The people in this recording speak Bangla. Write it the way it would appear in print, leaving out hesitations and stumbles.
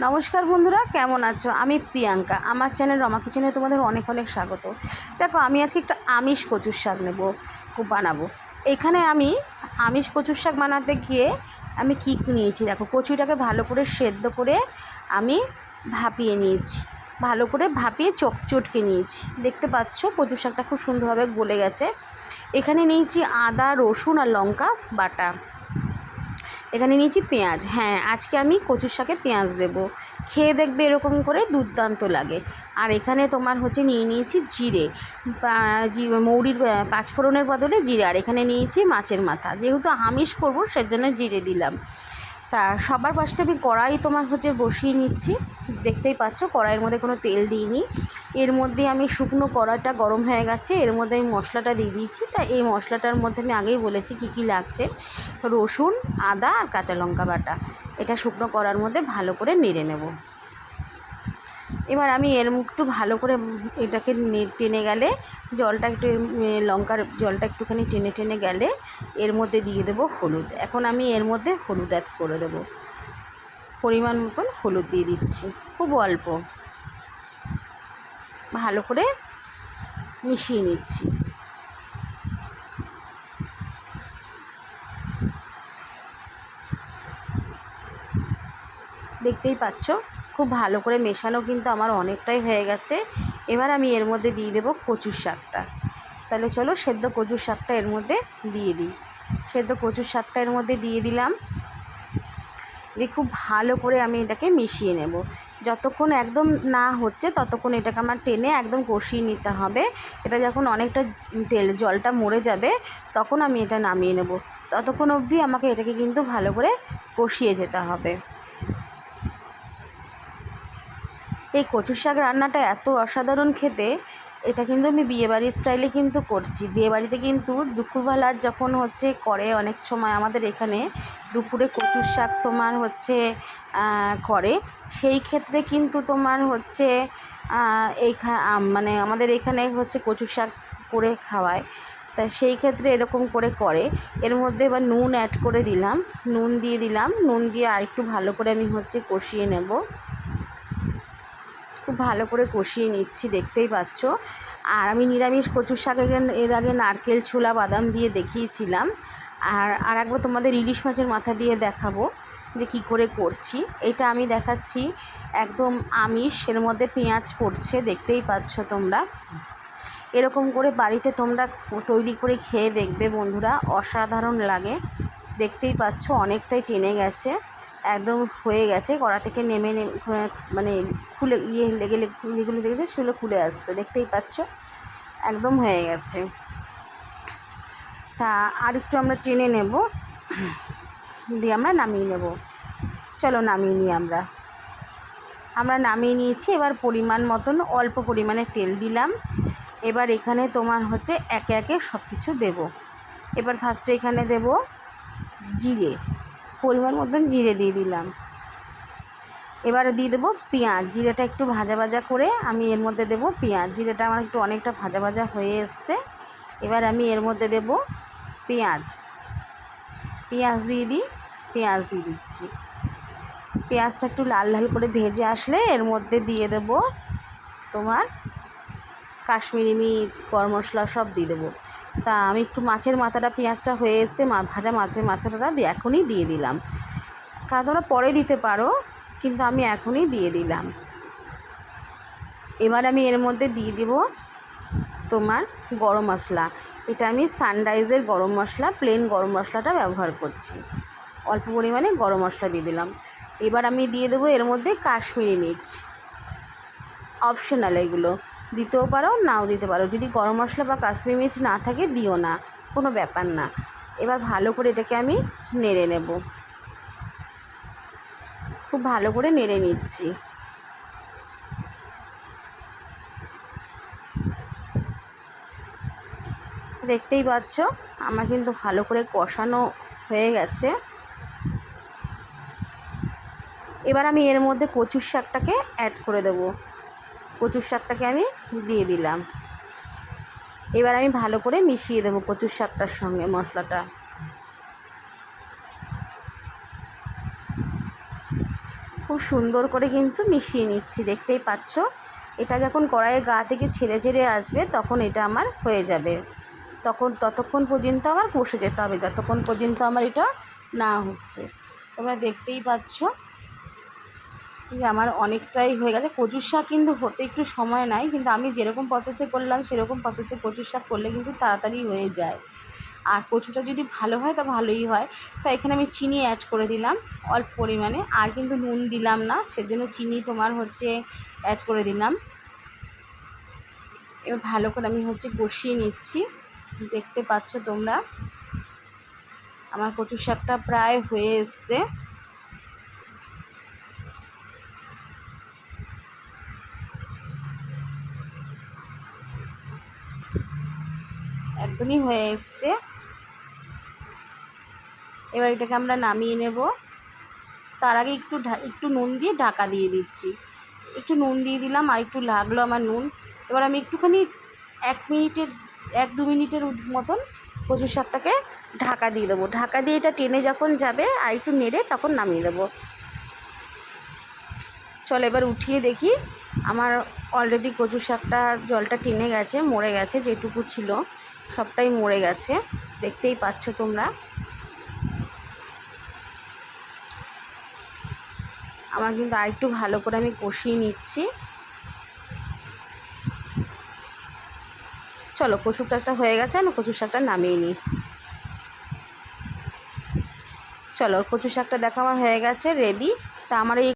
নমস্কার বন্ধুরা, কেমন আছো? আমি প্রিয়াঙ্কা, আমার চ্যানেল রমা কিচেনে তোমাদের অনেক অনেক স্বাগত। দেখো, আমি আজকে একটা আমিষ কচুর শাক বানাবো। এখানে আমি আমিষ কচুর শাক বানাতে গিয়ে আমি কী নিয়েছি দেখো। কচুটাকে ভালো করে সেদ্ধ করে আমি ভাপিয়ে নিয়েছি, ভালো করে ভাপিয়ে চটকে নিয়েছি। দেখতে পাচ্ছ কচুর শাকটা খুব সুন্দরভাবে গলে গেছে। এখানে নিয়েছি আদা, রসুন আর লঙ্কা বাটা। এখানে নিয়েছি পেঁয়াজ। হ্যাঁ, আজকে আমি কচুর শাকে পেঁয়াজ দেবো, খেয়ে দেখবে এরকম করে দুর্দান্ত লাগে। আর এখানে তোমার নিয়ে নিয়েছি জিরে, মৌরির পাঁচফোড়নের বদলে জিরে। আর এখানে নিয়েছি মাছের মাথা, যেহেতু আমিষ করবো সেজন্য জিরে দিলাম। তা সবার ফার্স্টে আমি কড়াই বসিয়ে নিচ্ছি। দেখতেই পাচ্ছ কড়াইয়ের মধ্যে কোনো তেল দিইনি। এর মধ্যে আমি শুকনো কড়াইটা গরম হয়ে গেছে, এর মধ্যে আমি মশলাটা দিয়ে দিয়েছি। তা এই মশলাটার মধ্যে আমি আগেই বলেছি কী কী লাগছে। রসুন, আদা আর কাঁচা লঙ্কা বাটা। এটা শুকনো কড়ার মধ্যে ভালো করে নেড়ে নেব। এবার আমি একটু ভালো করে এটাকে টেনে গেলে জলটা একটু, লঙ্কার জলটা একটুখানি টেনে টেনে গেলে এর মধ্যে দিয়ে দেবো হলুদ। এখন আমি এর মধ্যে হলুদ অ্যাড করে দেবো। পরিমাণ মতন হলুদ দিয়ে দিচ্ছি, খুব অল্প। ভালো করে মিশিয়ে নিচ্ছি। দেখতেই পাচ্ছ খুব ভালো করে মেশানো কিন্তু আমার অনেকটাই হয়ে গেছে। এবার আমি এর মধ্যে দিয়ে দেবো কচুর শাকটা। তাহলে চলো সেদ্ধ কচুর শাকটা এর মধ্যে দিয়ে দিই। সেদ্ধ কচুর শাকটা এর মধ্যে দিয়ে দিলাম। দিয়ে খুব ভালো করে আমি এটাকে মিশিয়ে নেব। যতক্ষণ একদম না হচ্ছে ততক্ষণ এটাকে আমার টেনে একদম কষিয়ে নিতে হবে। এটা যখন অনেকটা জলটা মরে যাবে তখন আমি এটা নামিয়ে নেব। ততক্ষণ অবধি আমাকে এটাকে কিন্তু ভালো করে কষিয়ে যেতে হবে। এই কচুর শাক রান্নাটা এত অসাধারণ খেতে, এটা কিন্তু আমি বিয়েবাড়ির স্টাইলে কিন্তু করছি। বিয়েবাড়িতে কিন্তু দুপুরবেলার যখন করে, অনেক সময় আমাদের এখানে দুপুরে কচুর শাক তোমার করে। সেই ক্ষেত্রে কিন্তু তোমার মানে আমাদের এখানে কচুর শাক করে খাওয়ায়। তা সেই ক্ষেত্রে এরকম করে। এর মধ্যে এবার নুন অ্যাড করে দিলাম, নুন দিয়ে দিলাম। নুন দিয়ে আরেকটু ভালো করে আমি কষিয়ে নেব। খুব ভালো করে কষিয়ে নিচ্ছি, দেখতেই পাচ্ছ। আর আমি নিরামিষ কচুর শাক এর আগে নারকেল, ছোলা, বাদাম দিয়ে দেখিয়েছিলাম। আর একবার তোমাদের ইলিশ মাছের মাথা দিয়ে দেখাবো যে কি করে করছি। এটা আমি দেখাচ্ছি একদম আমিষ, এর মধ্যে পেঁয়াজ পড়ছে, দেখতেই পাচ্ছ তোমরা। এরকম করে বাড়িতে তোমরা তৈরি করে খেয়ে দেখবে বন্ধুরা, অসাধারণ লাগে। দেখতেই পাচ্ছ অনেকটাই টেনে গেছে, একদম হয়ে গেছে। কড়া থেকে নেমে মানে খুলে যেগুলো লেগেছে সেগুলো খুলে আসছে, দেখতেই পাচ্ছ একদম হয়ে গেছে। তা আর একটু আমরা টেনে নেব, দিয়ে আমরা নামিয়ে নেব। চলো নামিয়ে নিই। আমরা নামিয়ে নিয়েছি। এবার পরিমাণ মতন অল্প পরিমাণে তেল দিলাম। এবার এখানে তোমার একে একে সব কিছু দেবো। এবার ফার্স্টে এখানে দেব জিরে, পরিমাণ মতন জিরে দিয়ে দিলাম। এবারে দিয়ে দেবো পেঁয়াজ। জিরেটা একটু ভাজা ভাজা করে আমি এর মধ্যে দেবো পেঁয়াজ। জিরেটা আমার একটু অনেকটা ভাজা ভাজা হয়ে এসছে। এবার আমি এর মধ্যে দেব পেঁয়াজ দিয়ে দিই। পেঁয়াজ দিয়ে দিচ্ছি। পেঁয়াজটা একটু লাল লাল করে ভেজে আসলে এর মধ্যে দিয়ে দেব তোমার কাশ্মীরি মির্চ, গরম মশলা সব দিয়ে দেবো। তা আমি একটু মাছের মাথাটা, পেঁয়াজটা হয়ে এসছে, ভাজা মাছের মাথাটা এখনই দিয়ে দিলাম। কারণ তোমরা পরে দিতে পারো, কিন্তু আমি এখনই দিয়ে দিলাম। এবার আমি এর মধ্যে দিয়ে দেব তোমার গরম মশলা। এটা আমি সানরাইজের গরম মশলা, প্লেন গরম মশলাটা ব্যবহার করছি। অল্প পরিমাণে গরম মশলা দিয়ে দিলাম। এবার আমি দিয়ে দেবো এর মধ্যে কাশ্মীরি মির্চ। অপশনাল, এগুলো দিতেও পারো, নাও দিতে পারো। যদি গরম মশলা বা কাশ্মীরি মির্চ না থাকে দিও না, কোনো ব্যাপার না। এবার ভালো করে এটাকে আমি নেড়ে নেব। খুব ভালো করে নেড়ে নিচ্ছি। দেখতেই পাচ্ছ আমার কিন্তু ভালো করে কষানো হয়ে গেছে। এবার আমি এর মধ্যে কচুর শাকটাকে অ্যাড করে দেব। কচুর শাকটাকে আমি দিয়ে দিলাম। এবার আমি ভালো করে মিশিয়ে দেবো কচুর শাকটার সঙ্গে মশলাটা। খুব সুন্দর করে কিন্তু মিশিয়ে নিচ্ছি, দেখতেই পাচ্ছ। এটা যখন কড়াইয়ের গা থেকে ছেড়ে ছেড়ে আসবে তখন এটা আমার হয়ে যাবে। ততক্ষণ পর্যন্ত আমার কষে যেতে হবে, যতক্ষণ পর্যন্ত আমার এটা না হচ্ছে। তোমরা দেখতেই পাচ্ছ যে আমার অনেকটাই হয়ে গেছে। কচুর শাক কিন্তু হতে একটু সময় নেয়, কিন্তু আমি যেরকম প্রসেসে করলাম সেরকম প্রসেসে কচুর শাক করলে কিন্তু তাড়াতাড়ি হয়ে যায়। আর কচুটা যদি ভালো হয় তা ভালোই হয়। তা এখানে আমি চিনি অ্যাড করে দিলাম অল্প পরিমাণে, আর কিন্তু নুন দিলাম না, সেজন্য চিনি তোমার অ্যাড করে দিলাম। এবার ভালো করে আমি কষিয়ে নিচ্ছি। দেখতে পাচ্ছ তোমরা আমার কচুর শাকটা প্রায় হয়ে এসছে। একদমই হয়ে এসছে। এবার এটাকে আমরা নামিয়ে নেব। তার আগে একটু নুন দিয়ে ঢাকা দিয়ে দিচ্ছি। একটু নুন দিয়ে দিলাম, আর একটু লাগলো আমার নুন। এবার আমি একটুখানি 1-2 মিনিটের মতন কচুর শাকটাকে ঢাকা দিয়ে দেবো। ঢাকা দিয়ে এটা টেনে যখন যাবে আর একটু নেড়ে তখন নামিয়ে দেবো। চলো এবার উঠিয়ে দেখি। আমার অলরেডি কচুর শাকটা জলটা টেনে গেছে, মরে গেছে, যেটুকু ছিল সবটাই মরে গেছে, দেখতেই পাচ্ছ তোমরা। আমার কিন্তু আরেকটু ভালো করে আমি কষিয়ে নিচ্ছি। চলো কচুর শাকটা হয়ে গেছে, আমি কচুর শাকটা নামিয়ে নিই। চলো কচুর শাকটা দেখো আমার হয়ে গেছে, রেডি। তা আমার এই